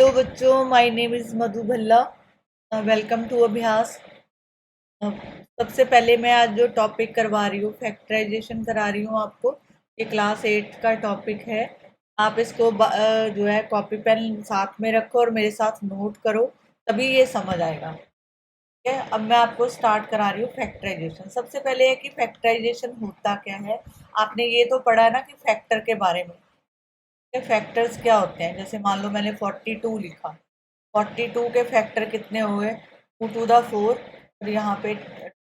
Hello बच्चों, my name is Madhu Bhalla. Welcome to Abhyas. सबसे पहले मैं आज जो टॉपिक करवा रही हूँ, फैक्टराइजेशन करा रही हूँ आपको। ये क्लास 8 का टॉपिक है। आप इसको जो है कॉपी पेन साथ में रखो और मेरे साथ नोट करो, तभी ये समझ आएगा। ठीक है, अब मैं आपको स्टार्ट करा रही हूँ फैक्टराइजेशन। सबसे पहले है कि फैक्टराइजेशन होता क्या है। आपने ये तो पढ़ा है ना कि फैक्टर के बारे में। फैक्टर्स क्या होते हैं, जैसे मान लो मैंने 42 लिखा, 42 के फैक्टर कितने हुए, 2 to the 4, और यहाँ पे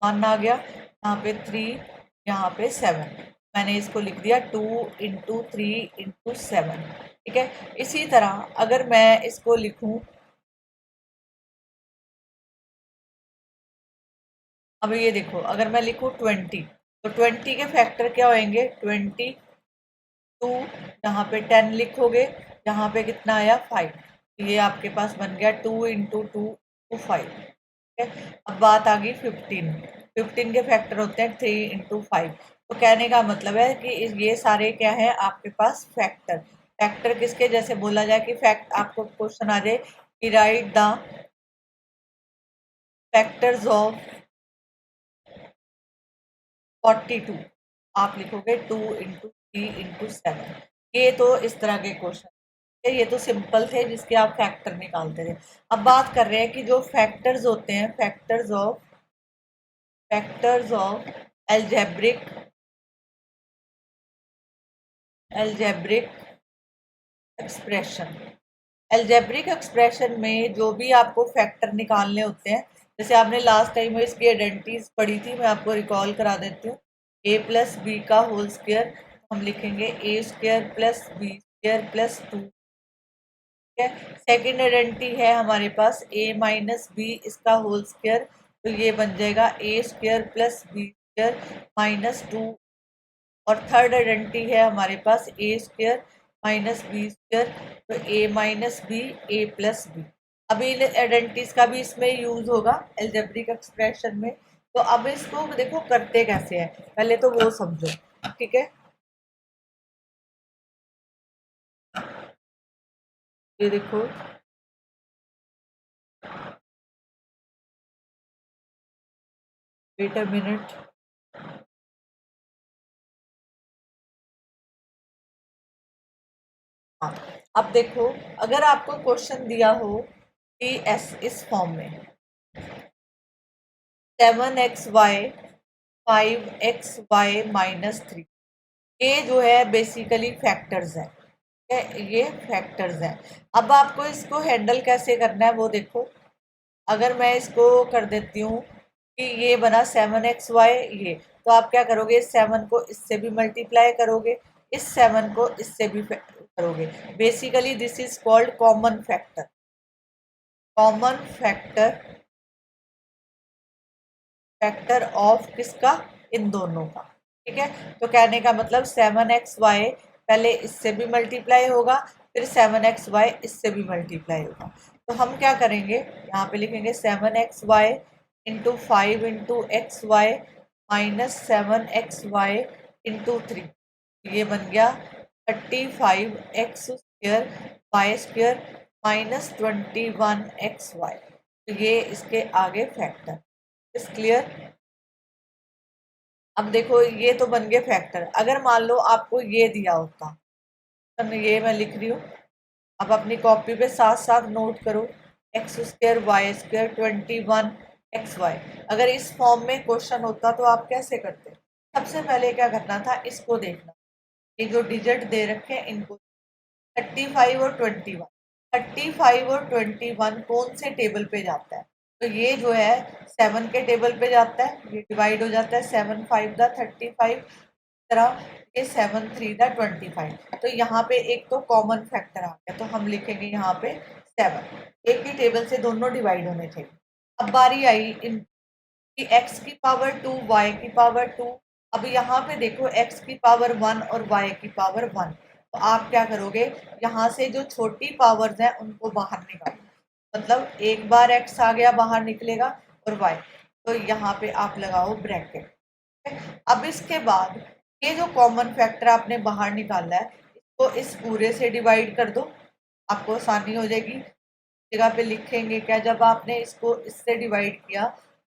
1 आ गया, यहाँ पे 3, यहाँ पे 7। मैंने इसको लिख दिया 2 into 3 into 7। ठीक है, इसी तरह अगर मैं इसको लिखूं, अब ये देखो, अगर मैं लिखूं 20, तो 20 के फैक्टर क्या होंगे, 22, यहाँ पे 10 लिखोगे, यहाँ पे कितना आया 5। ये आपके पास बन गया 2 into 2 to 5। ठीक है, अब बात आ गई 15 के फैक्टर होते हैं 3 into 5। तो कहने का मतलब है कि ये सारे क्या है आपके पास फैक्टर। फैक्टर किसके, जैसे बोला जाए कि फैक्ट, आपको क्वेश्चन आ जाए कि राइट द फैक्टर्स ऑफ 42, आप लिखोगे 2 into 3 into 7। ये तो इस तरह के क्वेश्चन, ये तो सिंपल थे जिसके आप फैक्टर निकालते थे। अब बात कर रहे हैं कि जो फैक्टर्स होते हैं, factors of algebraic expression. Algebraic expression में जो भी आपको फैक्टर निकालने होते हैं, जैसे आपने लास्ट टाइम में इसकी आइडेंटिटीज पढ़ी थी, मैं आपको रिकॉल करा देती हूँ। a प्लस बी का होल स्क्वायर, हम लिखेंगे a square plus B square plus 2। ठीक है, सेकेंड आइडेंटिटी है हमारे पास a माइनस बी, इसका होल स्क्वायर, तो ये बन जाएगा a square plus B square minus 2। और थर्ड आइडेंटिटी है हमारे पास A square minus B square, तो A minus B, A plus B. अभी इन आइडेंटिटीज का भी इसमें यूज होगा एल्जेब्रिक एक्सप्रेशन में। तो अब इसको देखो करते कैसे हैं, पहले तो वो समझो। ठीक है, ये देखो, वेट अ मिनट। हाँ, अब देखो, अगर आपको क्वेश्चन दिया हो कि इस फॉर्म में 7xy 5xy माइनस 3, ये जो है बेसिकली फैक्टर्स है। ये फैक्टर्स हैं। अब आपको इसको हैंडल कैसे करना है वो देखो। अगर मैं इसको कर देती हूँ कि ये बना 7xy, ये, तो आप क्या करोगे, इस 7 को इससे भी मल्टीप्लाई करोगे, इस 7 को इससे भी करोगे। Basically this is called common factor. Common factor, factor of किसका, इन दोनों का। ठीक है, तो कहने का मतलब 7xy पहले इससे भी मल्टीप्लाई होगा, फिर 7xy इससे भी मल्टीप्लाई होगा। तो हम क्या करेंगे, यहाँ पे लिखेंगे 7xy into 5 into xy minus 7xy into 3। ये बन गया 35x² Y square minus 21xy। तो ये इसके आगे फैक्टर इज क्लियर। अब देखो, ये तो बन गए फैक्टर। अगर मान लो आपको ये दिया होता, तो ये मैं लिख रही हूँ, अब अपनी कॉपी पे साथ साथ नोट करो, x² वाई स्क्वायर 21xy। अगर इस फॉर्म में क्वेश्चन होता तो आप कैसे करते। सबसे पहले क्या करना था, इसको देखना, ये जो डिजिट दे रखे हैं इनको, 35 और 21, 35 और 21 कौन से टेबल पे जाता है, तो ये जो है 7 के टेबल पे जाता है, ये डिवाइड हो जाता है 7 5 द 35, तरह ये 7 3 द 25। तो यहाँ पे एक तो कॉमन फैक्टर आ गया, तो हम लिखेंगे यहाँ पे 7, एक ही टेबल से दोनों डिवाइड होने चाहिए। अब बारी आई इन एक्स की पावर 2 वाई की पावर 2। अब यहाँ पे देखो x की पावर 1 और y की पावर 1, तो आप क्या करोगे, यहाँ से जो छोटी पावर्स हैं उनको बाहर निकालो, मतलब एक बार x आ गया बाहर निकलेगा और y, तो यहाँ पे आप लगाओ ब्रैकेट। अब इसके बाद ये जो कॉमन फैक्टर आपने बाहर निकाला है, इसको इस पूरे से डिवाइड कर दो, आपको आसानी हो जाएगी। जगह पे लिखेंगे क्या, जब आपने इसको इससे डिवाइड किया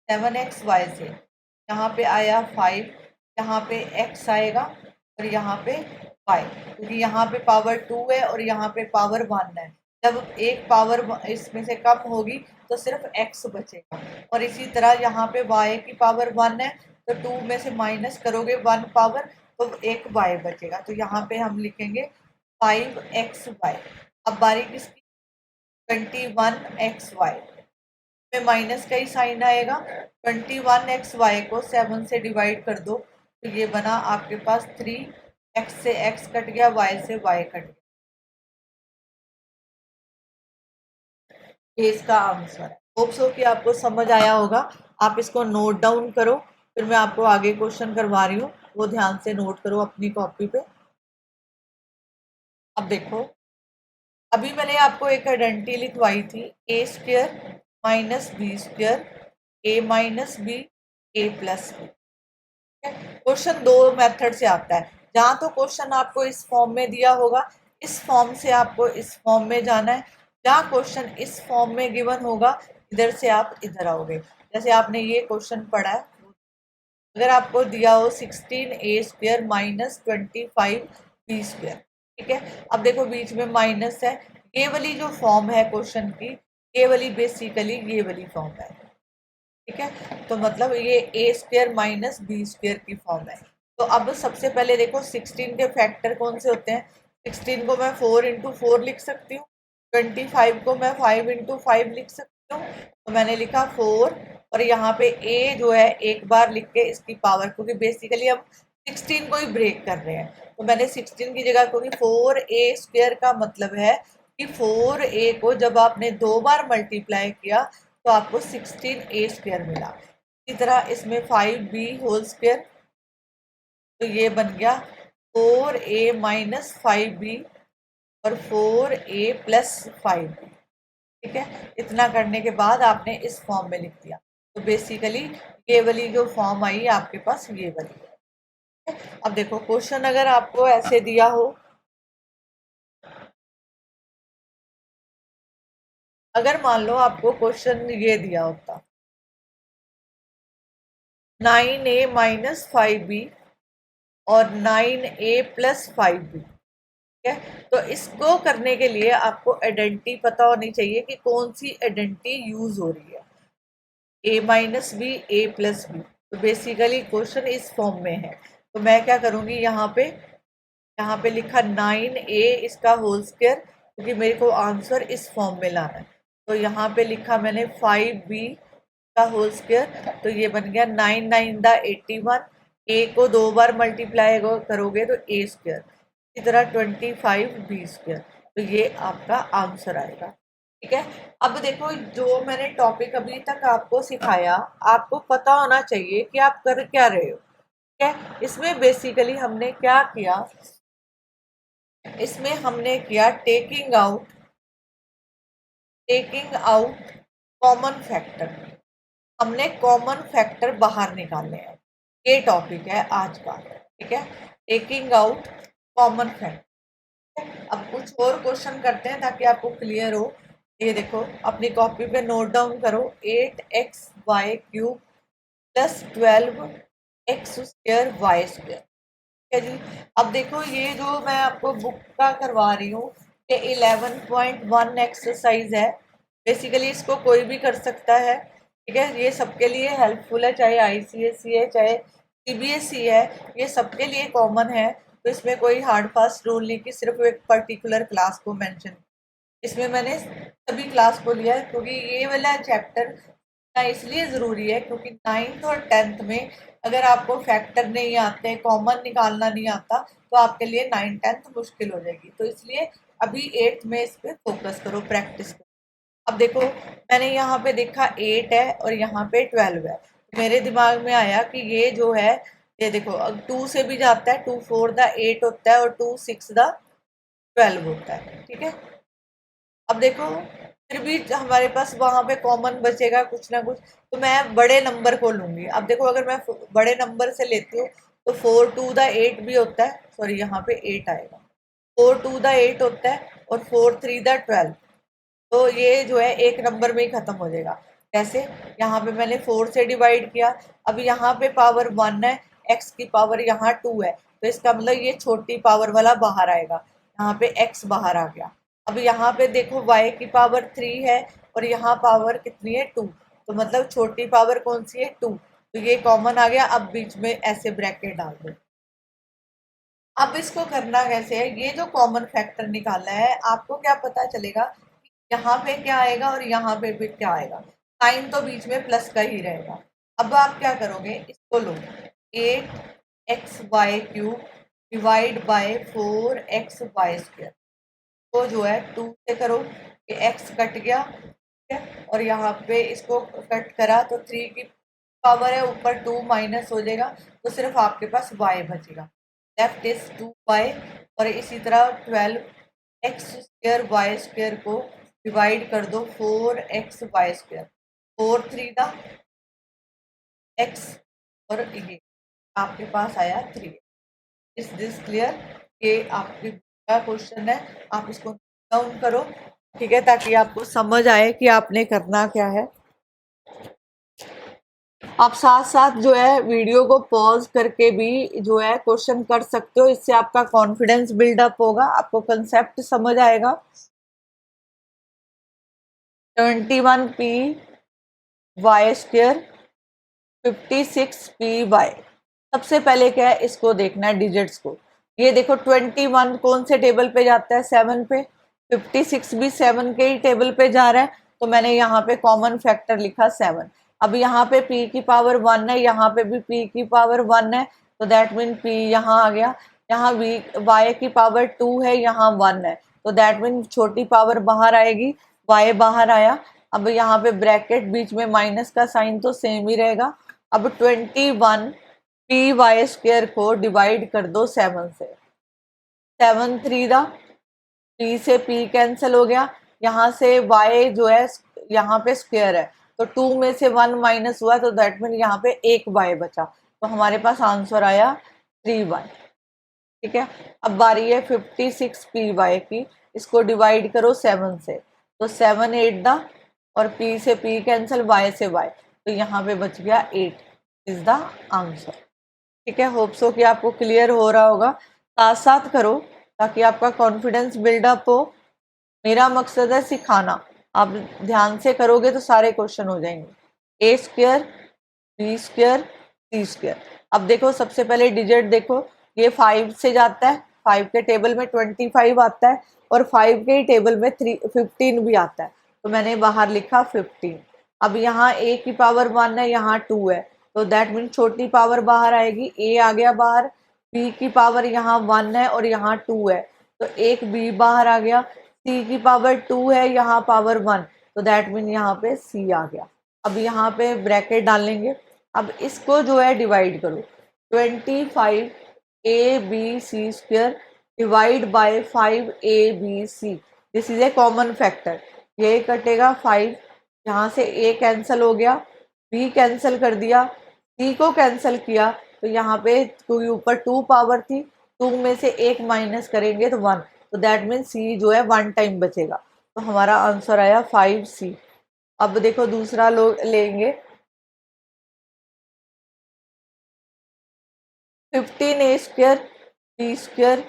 7xy से, यहाँ पे आया 5, यहाँ पे x आएगा और यहाँ पे y, क्योंकि यहाँ पे पावर 2 है और यहाँ पे पावर 1 है। जब एक पावर इसमें से कम होगी तो सिर्फ x बचेगा, और इसी तरह यहाँ पे y की पावर 1 है तो 2 में से माइनस करोगे 1 पावर, तो एक y बचेगा। तो यहाँ पे हम लिखेंगे 5xy। अब बारी किसकी, 21xy में माइनस का ही साइन आएगा। 21xy को 7 से डिवाइड कर दो तो ये बना आपके पास 3, x से x कट गया, y से y कट गया। ये इसका आंसर है। होप सो कि आपको समझ आया होगा। आप इसको नोट डाउन करो, फिर मैं आपको आगे क्वेश्चन करवा रही हूँ, वो ध्यान से नोट करो अपनी कॉपी पे। अब देखो, अभी मैंने आपको एक आइडेंटिटी लिखवाई थी, ए square minus B square A minus B A plus B. Question दो मेथड से आता है। जहां तो क्वेश्चन आपको इस फॉर्म में दिया होगा, इस फॉर्म से आपको इस फॉर्म में जाना है। जहां क्वेश्चन इस फॉर्म में गिवन होगा, इधर से आप इधर आओगे। जैसे आपने ये क्वेश्चन पढ़ा है, अगर आपको दिया हो 16a square minus 25b square, ठीक है। अब देखो बीच में माइनस है, ये वाली जो फॉर्म है क्वेश्चन की, ये वाली बेसिकली ये वाली फॉर्म है, ठीक है। तो मतलब ये ए स्क्वायर माइनस बी स्क्वायर की फॉर्म है। तो अब सबसे पहले देखो 16 के फैक्टर कौन से होते हैं। 16 को मैं 4 इंटू 4 लिख सकती हूँ, 25 को मैं 5 इंटू 5 लिख सकती हूँ। तो मैंने लिखा 4, और यहाँ पे ए जो है एक बार लिख के इसकी पावर, क्योंकि बेसिकली हम 16 को ही ब्रेक कर रहे हैं, तो मैंने 16 की जगह, क्योंकि 4a स्क्वायर का मतलब है कि 4a को जब आपने 2 बार मल्टीप्लाई किया तो आपको 16a स्क्वायर मिला। इसी तरह इसमें 5b होल स्क्वायर, तो ये बन गया 4a माइनस 5b और 4a प्लस 5b, ठीक है। इतना करने के बाद आपने इस फॉर्म में लिख दिया, तो बेसिकली ये वाली जो फॉर्म आई आपके पास, ये वाली है। अब देखो क्वेश्चन अगर आपको ऐसे दिया हो, अगर मान लो आपको क्वेश्चन ये दिया होता 9a माइनस 5b और 9a प्लस 5b, ठीक है। तो इसको करने के लिए आपको आइडेंटिटी पता होनी चाहिए कि कौन सी आइडेंटिटी यूज हो रही है, a minus B A plus B. तो बेसिकली क्वेश्चन इस फॉर्म में है, तो मैं क्या करूंगी, यहाँ पे लिखा 9a इसका होल स्क्वायर, क्योंकि मेरे को आंसर इस फॉर्म में लाना है। तो यहाँ पे लिखा मैंने 5b का होल स्क्वायर, तो ये बन गया 9 9 दा 81, a को 2 बार मल्टीप्लाई करोगे तो a स्क्वायर, इसी तरह 25b स्क्वायर, तो ये आपका आंसर आएगा, ठीक है। अब देखो जो मैंने टॉपिक अभी तक आपको सिखाया, आपको पता होना चाहिए कि आप कर क्या रहे हो, ठीक है। इसमें बेसिकली हमने क्या किया, इसमें हमने किया टेकिंग आउट कॉमन फैक्टर। हमने कॉमन फैक्टर बाहर निकालने हैं, ये टॉपिक है आज का, ठीक है। Taking out common factor. अब कुछ और क्वेश्चन करते हैं ताकि आपको क्लियर हो। ये देखो अपनी कॉपी पे नोट डाउन करो, 8xy cube plus 12x square Y square, है जी। अब देखो ये जो मैं आपको बुक का करवा रही हूँ, ये 11.1 एक्सरसाइज है। बेसिकली इसको कोई भी कर सकता है, ठीक है। ये सबके लिए हेल्पफुल है, चाहे आईसीएसई है चाहे सीबीएसई है, ये सबके लिए कॉमन है। तो इसमें कोई हार्ड फास्ट रूल नहीं कि सिर्फ एक पर्टिकुलर क्लास को मेंशन, इसमें मैंने सभी क्लास को लिया है, क्योंकि ये वाला चैप्टर इसलिए ज़रूरी है क्योंकि 9th और 10th में अगर आपको फैक्टर नहीं आते, कॉमन निकालना नहीं आता, तो आपके लिए 9th 10th मुश्किल हो जाएगी। तो इसलिए अभी 8th में इस पर फोकस करो, प्रैक्टिस करो। अब देखो मैंने यहाँ पे देखा 8 है और यहाँ पे 12 है, मेरे दिमाग में आया कि ये जो है, ये देखो 2 से भी जाता है, 2 4 दा 8 होता है और 2 6 दा 12 होता है, ठीक है। अब देखो फिर भी हमारे पास वहां पे कॉमन बचेगा कुछ ना कुछ, तो मैं बड़े नंबर को लूंगी। अब देखो अगर मैं बड़े नंबर से लेती हूँ तो 4 2 दा 8 भी होता है, सॉरी यहाँ पे 8 आएगा, 4 2 दा 8 होता है और 4 3 दा 12, तो ये जो है एक नंबर में ही खत्म हो जाएगा। कैसे? यहाँ पे मैंने 4 से डिवाइड किया, अब यहाँ पे पावर 1 है, x की पावर यहाँ 2 है, तो इसका मतलब ये छोटी पावर वाला बाहर आएगा, यहाँ पे x बाहर आ गया। अब यहाँ पे देखो y की पावर 3 है और यहाँ पावर कितनी है 2, तो मतलब छोटी पावर कौन सी है 2, तो ये कॉमन आ गया। अब बीच में ऐसे ब्रैकेट डाल दो। अब इसको करना कैसे है, ये जो कॉमन फैक्टर निकालना है, आपको क्या पता चलेगा यहाँ पे क्या आएगा और यहाँ पे भी क्या आएगा। साइन तो बीच में प्लस का ही रहेगा। अब आप क्या करोगे, इसको लो 8xy³ डिवाइड बाय 4xy², तो जो है 2 से करो, ये x कट गया, ठीक है, और यहाँ पे इसको कट करा तो 3 की पावर है, ऊपर 2 माइनस हो जाएगा, तो सिर्फ आपके पास y बचेगा, लेफ्ट इज 2y। और इसी तरह 12x² को डिवाइड कर दो 4xy², 4 3 दा x, और ये आपके पास आया 3। Is this clear? ये आपके का क्वेश्चन है, आप इसको डाउन करो, ठीक है, ताकि आपको समझ आए कि आपने करना क्या है। आप साथ साथ जो है वीडियो को पॉज करके भी जो है क्वेश्चन कर सकते हो, इससे आपका कॉन्फिडेंस बिल्डअप होगा, आपको कंसेप्ट समझ आएगा। 21py², 56py। सबसे पहले क्या है, इसको देखना है डिजिट्स को। ये देखो 21 कौन से टेबल पे जाता है, 7 पे, 56 भी 7 के ही टेबल पे जा रहा है, तो मैंने यहाँ पे कॉमन फैक्टर लिखा 7। अब यहाँ पे p की पावर 1 है, यहाँ पे भी p की पावर 1 है, तो दैट मीन p यहाँ आ गया। यहाँ y की पावर 2 है, यहाँ 1 है, तो दैट मीन छोटी पावर बाहर आएगी, y बाहर आया। अब यहाँ पे ब्रैकेट बीच में माइनस का साइन तो सेम ही रहेगा। अब 21py² को डिवाइड कर दो 7 से, 7 3 दा p से p कैंसिल हो गया, यहाँ से y जो है यहाँ पे स्क्वायर है, तो 2 में से 1 माइनस हुआ, तो दैट मीन यहाँ पे एक y बचा, तो हमारे पास आंसर आया 3y। ठीक है, अब बारी है 56py की, इसको डिवाइड करो 7 से, तो 7 8 दा, और p से p कैंसिल, y से y, तो यहाँ पे बच गया 8 इज द आंसर। ठीक है, होप सो कि आपको क्लियर हो रहा होगा। साथ साथ करो ताकि आपका कॉन्फिडेंस बिल्डअप हो। मेरा मकसद है सिखाना, आप ध्यान से करोगे तो सारे क्वेश्चन हो जाएंगे। a² b² c²। अब देखो सबसे पहले डिजिट देखो, ये 5 से जाता है, 5 के टेबल में 25 आता है, और 5 के ही टेबल में 15 भी आता है, तो मैंने बाहर लिखा 15। अब यहाँ a की पावर 1 है, यहाँ 2 है, तो दैट मीन छोटी पावर बाहर आएगी, a आ गया बाहर, b की पावर यहाँ 1 है और यहाँ 2 है, तो एक b बाहर आ गया, c की पावर 2 है, यहाँ पावर 1, तो दैट मीन यहाँ पे c आ गया। अब यहाँ पे ब्रैकेट डालेंगे, अब इसको जो है डिवाइड करो, 25abc² divide by 5abc, this is A common factor, ये कटेगा 5, यहाँ से a कैंसिल हो गया, b कैंसिल कर दिया, c को कैंसिल किया, तो यहाँ पे क्योंकि ऊपर 2 पावर थी, 2 में से 1 माइनस करेंगे तो 1, तो दैट मीन c जो है 1 टाइम बचेगा, तो हमारा आंसर आया 5c। अब देखो दूसरा लोग लेंगे, 15a² b²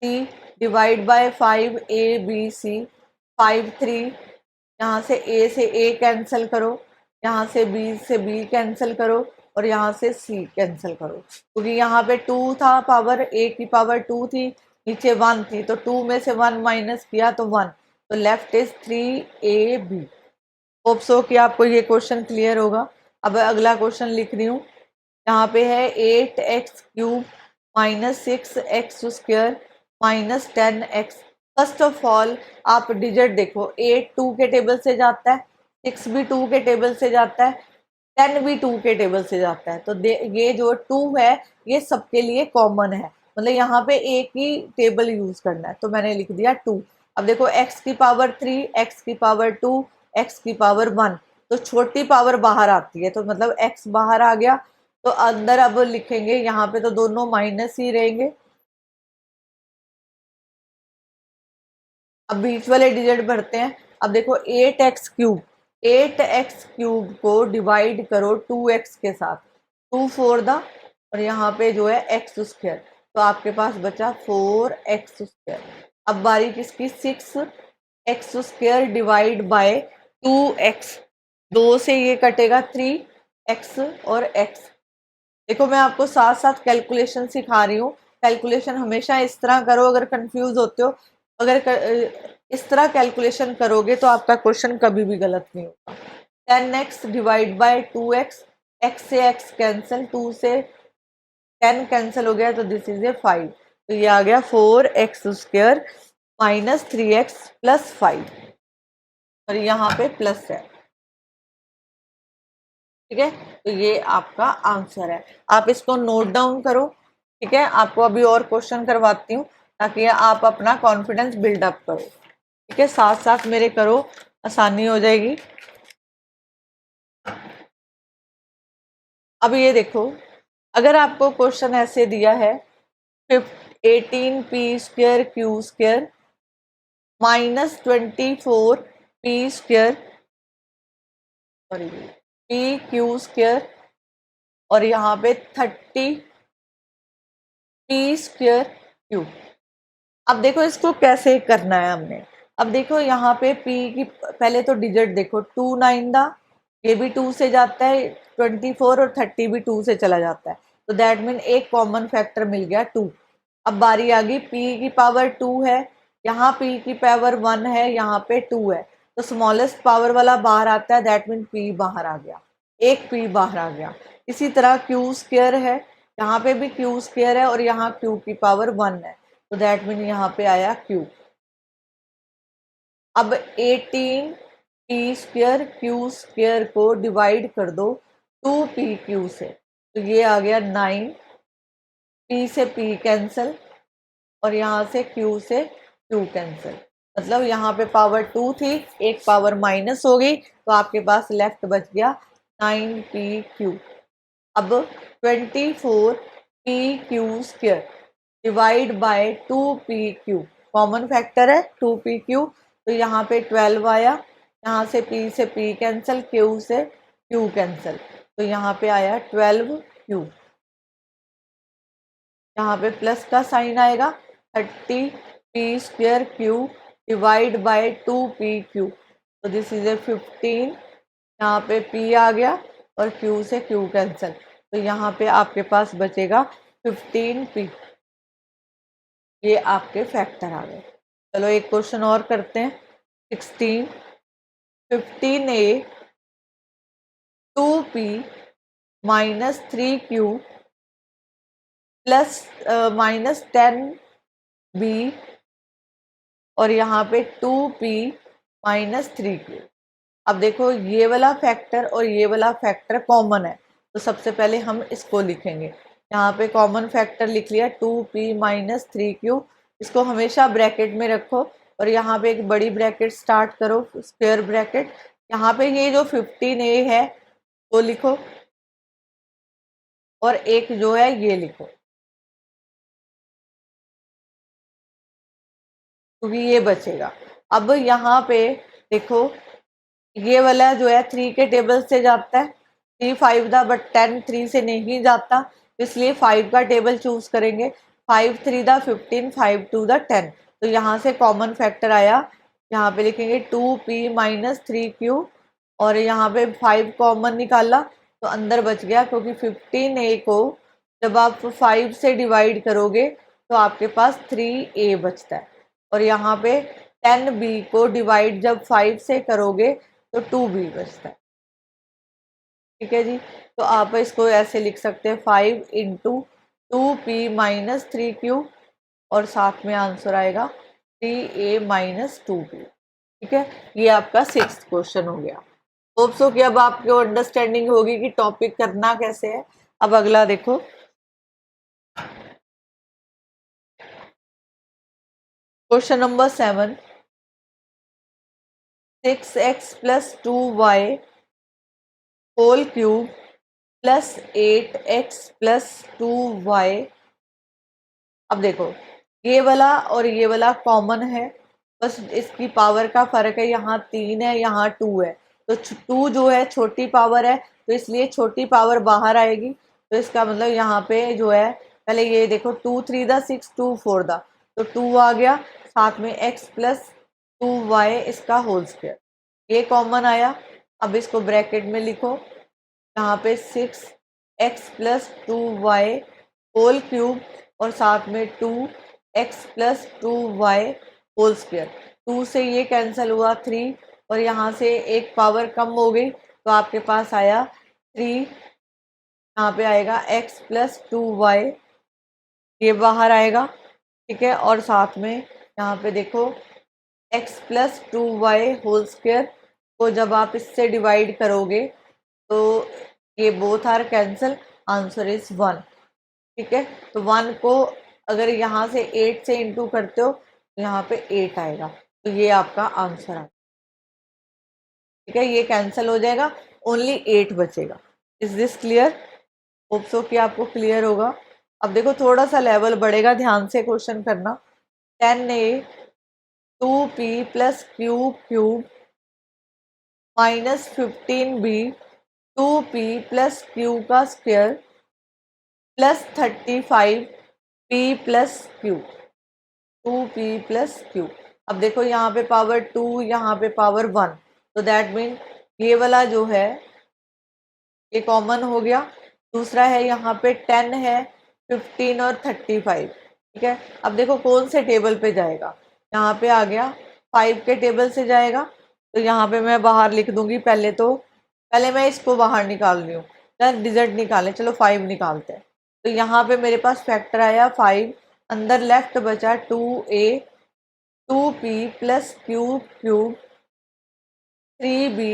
c divide by 5abc, 5 3, यहाँ से a से a कैंसिल करो, यहाँ से b से b कैंसिल करो, और यहाँ से c कैंसिल करो, क्योंकि यहाँ पे 2 था पावर, a की पावर 2 थी, नीचे 1 थी, तो 2 में से 1 माइनस किया तो 1, तो left is 3ab। Hope so कि आपको ये क्वेश्चन क्लियर होगा। अब अगला क्वेश्चन लिख रही हूँ, यहाँ पे है 8x³ minus 6x² minus 10x। First of all आप डिजिट देखो, 8 2 के टेबल से जाता है, 6 भी 2 के टेबल से जाता है, 10 भी 2 के टेबल से जाता है, तो ये जो 2 है ये सबके लिए कॉमन है, मतलब यहाँ पे एक ही टेबल यूज करना है, तो मैंने लिख दिया 2। अब देखो x की पावर 3, x की पावर 2, x की पावर 1, तो छोटी पावर बाहर आती है, तो मतलब x बाहर आ गया, तो अंदर अब लिखेंगे, यहाँ पे तो दोनों माइनस ही रहेंगे। अब बीच वाले डिजिट भरते हैं, अब देखो 8x क्यूब, 8x क्यूब को डिवाइड करो 2x के साथ, 2 4 और यहाँ पे जो है एक्स स्क्वायर, तो आपके पास बचा 4x²। अब बारी किसकी, 6x² डिवाइड बाय 2x, 2 से ये कटेगा 3x और x। देखो मैं आपको साथ साथ कैलकुलेशन सिखा रही हूँ, कैलकुलेशन हमेशा इस तरह करो, अगर कंफ्यूज होते हो, इस तरह कैलकुलेशन करोगे तो आपका क्वेश्चन कभी भी गलत नहीं होगा। 10x divide by 2x, x से x कैंसिल, 2 से 10 कैंसिल हो गया, तो दिस इज ए 5, तो ये आ गया 4x² माइनस 3x प्लस 5, और यहाँ पे प्लस है, ठीक है। तो ये आपका आंसर है, आप इसको नोट डाउन करो, ठीक है। आपको अभी और क्वेश्चन करवाती हूँ ताकि आप अपना कॉन्फिडेंस बिल्डअप करो, ठीक है, साथ साथ मेरे करो, आसानी हो जाएगी। अब ये देखो, अगर आपको क्वेश्चन ऐसे दिया है 18p² minus 24p² sorry pq² और यहाँ पे 30p²। अब देखो इसको कैसे करना है हमने। अब देखो यहाँ पे p की पहले तो डिजिट देखो, 2 9 ये भी 2 से जाता है, 24 और 30 भी 2 से चला जाता है, तो दैट मीन एक कॉमन फैक्टर मिल गया 2। अब बारी आ गई p की पावर 2 है, यहाँ p की पावर 1 है, यहाँ पे 2 है, तो स्मॉलेस्ट पावर वाला बाहर आता है, दैट मीन p बाहर आ गया, एक p बाहर आ गया। इसी तरह q² है, यहाँ पे भी q² है और यहाँ q की पावर 1 है, तो दैट मीन यहाँ पे आया q। अब 18p² q² को डिवाइड कर दो 2pq से, तो ये आ गया 9, p से p कैंसिल और यहाँ से q से q कैंसिल, मतलब यहाँ पे पावर 2 थी, एक पावर माइनस हो गई, तो आपके पास लेफ्ट बच गया 9pq। अब 24pq² divide by 2pq, common factor है 2pq, तो यहाँ पे 12 आया, यहाँ से p कैंसिल, q से q कैंसिल, तो यहाँ पे आया 12q। यहाँ पे प्लस का साइन आएगा, 30p² डिवाइड बाय 2pq, तो दिस इज ए 15, यहाँ पे p आ गया और q से q कैंसिल, तो यहाँ पे आपके पास बचेगा 15p। ये आपके फैक्टर आ गए। चलो एक क्वेश्चन और करते हैं। 16 15a 2p minus 3q plus minus 10b और यहाँ पे 2p माइनस 3q। अब देखो ये वाला फैक्टर और ये वाला फैक्टर कॉमन है, तो सबसे पहले हम इसको लिखेंगे। यहाँ पे कॉमन फैक्टर लिख लिया 2p माइनस 3q, इसको हमेशा ब्रैकेट में रखो और यहाँ पे एक बड़ी ब्रैकेट स्टार्ट करो, स्क्वायर ब्रैकेट। यहाँ पे ये जो 15a है वो लिखो और एक जो है ये लिखो, क्योंकि ये बचेगा। अब यहाँ पे देखो ये वाला जो है 3 के टेबल से जाता है, 3 5 दा, बट 10 3 से नहीं जाता, इसलिए 5 का टेबल चूज करेंगे। 5 3 दा 15, 5 2 दा 10, तो यहाँ से कॉमन फैक्टर आया, यहाँ पे लिखेंगे 2p माइनस 3q और यहाँ पे 5 कॉमन निकाला तो अंदर बच गया, क्योंकि 15a को जब आप 5 से डिवाइड करोगे तो आपके पास 3a बचता है, और यहाँ पे 10b को डिवाइड जब 5 से करोगे तो 2b बचता है, ठीक है जी। तो आप इसको ऐसे लिख सकते हैं 5 इंटू 2p माइनस 3q और साथ में आंसर आएगा 3a माइनस 2b, ठीक है। ये आपका 6th क्वेश्चन हो गया। होप सो कि अब आपको अंडरस्टैंडिंग होगी कि टॉपिक करना कैसे है। अब अगला देखो, question number 7, 6x plus 2y whole cube plus 8x plus 2y। अब देखो ये वाला और ये वाला कॉमन है, बस इसकी पावर का फर्क है, यहाँ 3 है यहाँ 2 है, तो 2 जो है छोटी पावर है, तो इसलिए छोटी पावर बाहर आएगी। तो इसका मतलब यहाँ पे जो है, पहले ये देखो 2 3 दा 6 2 4 दा, तो 2 आ गया, साथ में x प्लस 2y इसका होल स्क्वायर, ये कॉमन आया। अब इसको ब्रैकेट में लिखो, यहाँ पे 6x plus 2y whole cube और साथ में 2x plus 2y whole square. 2 से ये कैंसिल हुआ 3 और यहाँ से एक पावर कम हो गई, तो आपके पास आया 3, यहाँ पे आएगा x प्लस 2y, ये बाहर आएगा, ठीक है। और साथ में यहाँ पे देखो x plus 2y whole square को जब आप इससे डिवाइड करोगे तो ये both are cancel, answer is 1, ठीक है। तो 1 को अगर यहाँ से 8 से इंटू करते हो तो यहाँ पे 8 आएगा, तो ये आपका आंसर आएगा, ठीक है। ये कैंसिल हो जाएगा, ओनली 8 बचेगा। Is this clear? Hope so कि आपको क्लियर होगा। अब देखो थोड़ा सा लेवल बढ़ेगा, ध्यान से क्वेश्चन करना। 10a 2p plus Q cube minus 15b 2p plus Q का square plus 35p plus Q, 2p plus Q. अब देखो यहाँ पे पावर 2, यहाँ पे पावर 1, तो दैट मीन ये वाला जो है ये कॉमन हो गया। दूसरा है यहाँ पे 10 है, 15 और 35, ठीक है। अब देखो कौन से टेबल पे जाएगा, यहाँ पे आ गया 5 के टेबल से जाएगा, तो यहाँ पे मैं बाहर लिख दूंगी। पहले मैं इसको बाहर निकाल रही हूँ, डिजिट निकालें, चलो 5 निकालते हैं। तो यहाँ पे मेरे पास फैक्टर आया 5, अंदर लेफ्ट बचा 2a 2p plus Q cube 3b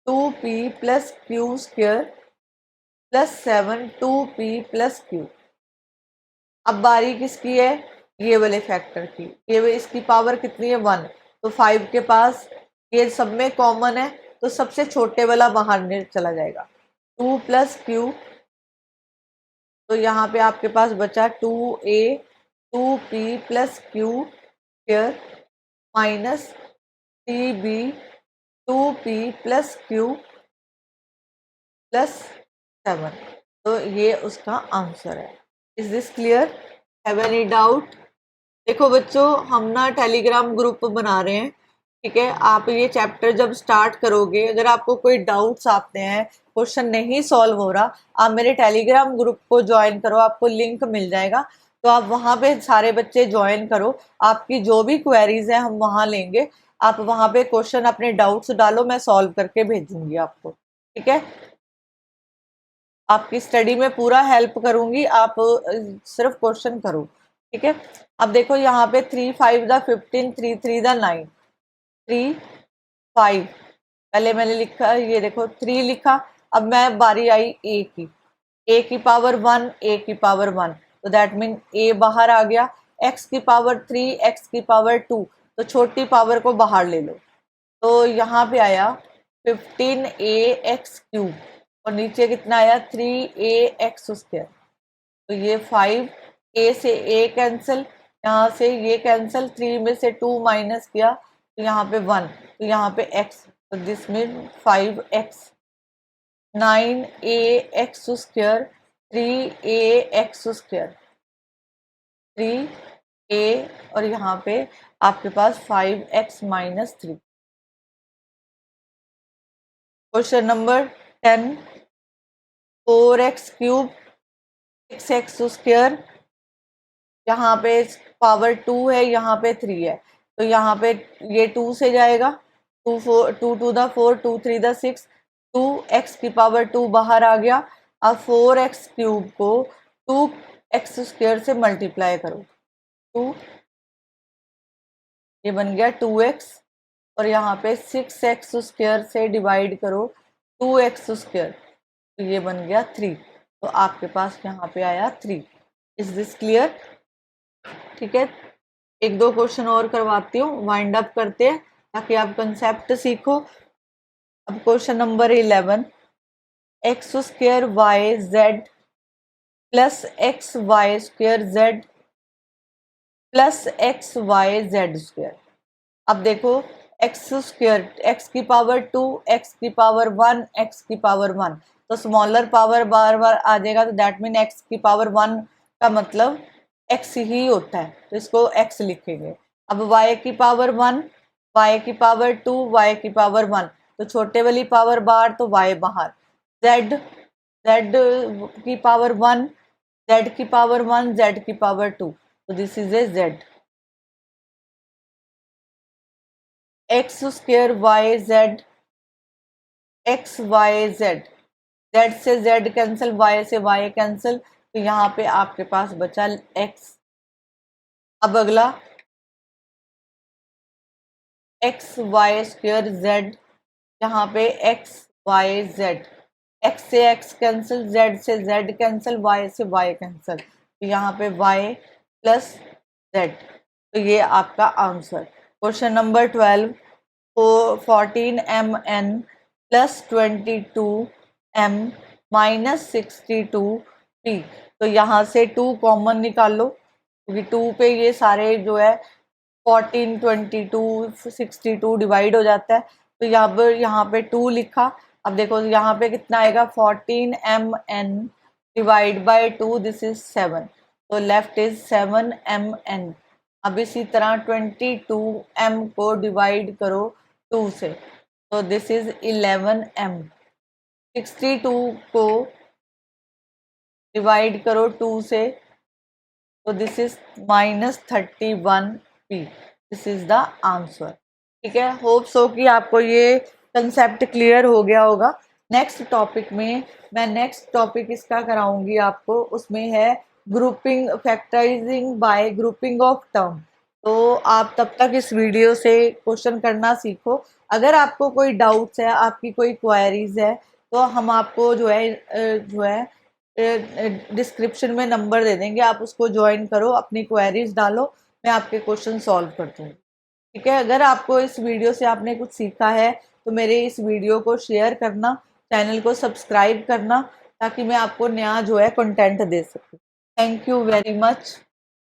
2p plus Q square plus 7 2p plus Q. अब बारी किसकी है, ये वाले फैक्टर की, ये इसकी पावर कितनी है 1, तो 5 के पास ये सब में कॉमन है, तो सबसे छोटे वाला बाहर चला जाएगा 2 प्लस क्यू। तो यहाँ पे आपके पास बचा 2a 2p plus Q square minus 3b 2p plus Q plus 7, तो ये उसका आंसर है। Is this clear? Have any doubt? देखो बच्चों, हम ना टेलीग्राम ग्रुप बना रहे हैं, ठीक है। आप ये चैप्टर जब स्टार्ट करोगे, अगर आपको कोई डाउट्स आते हैं, क्वेश्चन नहीं सॉल्व हो रहा, आप मेरे टेलीग्राम ग्रुप को ज्वाइन करो, आपको लिंक मिल जाएगा, तो आप वहाँ पे सारे बच्चे ज्वाइन करो। आपकी जो भी क्वेरीज हैं हम वहाँ लेंगे, आप वहाँ पे क्वेश्चन अपने डाउट्स डालो, मैं सॉल्व करके भेजूंगी आपको, ठीक है। आपकी स्टडी में पूरा हेल्प करूंगी, आप सिर्फ क्वेश्चन करो, ठीक है। अब देखो यहाँ पे 3 5 दा 15 3 3 दा 9 3 5, पहले मैंने लिखा, ये देखो 3 लिखा। अब मैं बारी आई a की पावर 1 a की पावर 1, तो दैट मीन a बाहर आ गया, x की पावर 3 x की पावर 2, तो छोटी पावर को बाहर ले लो, तो यहाँ पे आया 15a x क्यूब और नीचे कितना आया 3a x स्क्वायर। तो ये 5a से a कैंसिल, यहाँ से ये कैंसिल, 3 में से 2 माइनस किया तो यहाँ पे 1, तो यहाँ पे x, तो this mean 5x 9a x square 3a x square 3a और यहाँ पे आपके पास 5x minus 3। Question number 10 4x cube 6x square, यहाँ पे पावर 2 है, यहाँ पे 3 है, तो यहाँ पे ये 2 से जाएगा, 2 4 2 2 दा 4 2 3 दा 6, 2x की पावर 2 बाहर आ गया। अब 4x क्यूब को 2x स्क्वायर से मल्टीप्लाई करो, 2 ये बन गया 2x और यहाँ पे 6x स्क्वायर से डिवाइड करो 2x स्क्वायर, तो ये बन गया 3, तो आपके पास यहाँ पे आया 3। Is this clear? ठीक है, एक दो क्वेश्चन और करवाती हूँ, वाइंड अप करते हैं ताकि आप कंसेप्ट सीखो। अब question number 11 x square Y Z plus X Y square Z plus X Y Z square. अब देखो एक्स स्क्वायर, एक्स की पावर 2, एक्स की पावर 1, एक्स की पावर 1, तो स्मॉलर पावर बार बार आ जाएगा, तो दैट मीन एक्स की पावर 1 का मतलब एक्स ही होता है, तो इसको एक्स लिखेंगे। अब वाई की पावर 1, वाई की पावर 2, वाई की पावर 1, तो छोटे वाली पावर बाहर तो वाई बाहर। जेड, जेड की पावर 1, जेड की पावर 1, जेड की पावर 2, तो this is a Z. X square Y Z, X Y Z, Z से जेड कैंसिल, वाई से वाई कैंसिल, तो यहाँ पे आपके पास बचा एक्स। अब अगला एक्स वाई स्क्वायर जेड, यहाँ पे एक्स वाई जेड, एक्स से एक्स कैंसिल, जेड से जेड कैंसिल, वाई से वाई कैंसिल, तो यहाँ पे वाई प्लस जेड, तो ये आपका answer. Question number 12, 14 mn plus 22 m minus 62p, तो यहाँ से 2 कॉमन निकाल लो, क्योंकि 2 पे ये सारे जो है 14, 22, 62 डिवाइड हो जाता है, तो यहाँ पे 2 लिखा। अब देखो यहाँ पे कितना आएगा, 14 mn divide by 2, this is 7, तो लेफ्ट इज 7 mn। अब इसी तरह 22m को डिवाइड करो 2 से, तो दिस इज 11m। 62 को डिवाइड करो 2 से, तो this is minus 31p, this is the answer. ठीक है, होप सो कि आपको ये कंसेप्ट क्लियर हो गया होगा। नेक्स्ट टॉपिक में मैं नेक्स्ट टॉपिक इसका कराऊंगी आपको, उसमें है grouping, factorising bye grouping of term. तो आप तब तक इस वीडियो से क्वेश्चन करना सीखो। अगर आपको कोई डाउट्स है, आपकी कोई क्वेरीज है, तो हम आपको जो है डिस्क्रिप्शन में नंबर दे देंगे, आप उसको ज्वाइन करो, अपनी क्वेरीज डालो, मैं आपके क्वेश्चन सॉल्व कर दूँगी। ठीक है, अगर आपको इस वीडियो से आपने कुछ सीखा है तो मेरे इस वीडियो को शेयर करना, चैनल को सब्सक्राइब करना, ताकि मैं आपको नया जो है कंटेंट दे सकूँ। Thank you very much.